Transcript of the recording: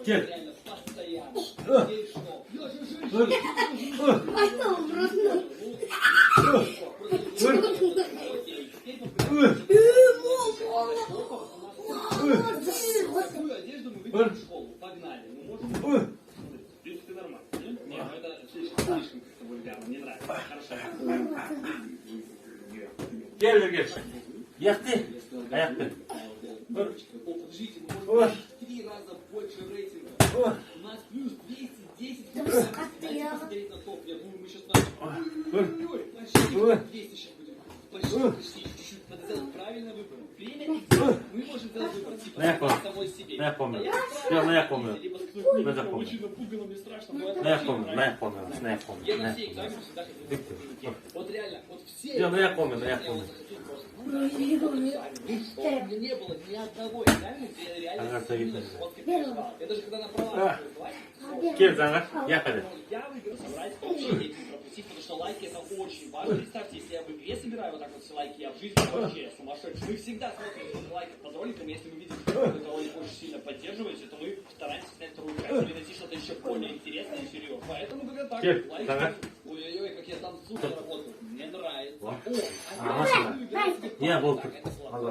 Кель. реально постоянно. Ей что? Потом просто. Какую одежду мы выберем в школу? Погнали. Мы можем... В принципе, нормально. Нет, ну это слишком как-то вульгарно. Не нравится. Хорошо. Gel Virgil. Yaktı. Ayakta. Подождите, мы можем в 3 раза больше рейтинга. У нас плюс 210. Смотреть на топ. Я думаю, мы сейчас почти 200 сейчас будем. Почти чуть-чуть. Надо сделать правильный выбор. Время и дело. Мы можем сделать выбор. Типа самой себе. Я помню. Я помню. Либо с Я запомнил. очень напугано, мне страшно. Но это Я очень помню. нравится. Я помню. Я на все экзамены всегда хотел быть учеником. Вот реально, вот все... Я помню. Я вот захотел просто... Ну что, у меня не было ни одного экзамена, где я реально Ага, сильно стоит. жестко переживал. Я даже когда на права Gel Zanger. Yakada. я выберу собрать вообще деньги пропустить, потому что лайки это очень важно. Представьте, если я в игре собираю вот так вот все лайки, я в жизни вообще сумасшедший. Мы всегда смотрим, сколько лайков под роликом, если мы видим, что вы этого ролик очень сильно поддерживаете, то мы стараемся снять вторую часть или найти что-то еще более интересное и серьезное. Поэтому как так, Кель, лайки. Zanger. Ой-ой-ой, как я там супер работаю. Мне нравится. О, Машина. Я был тут. это классно.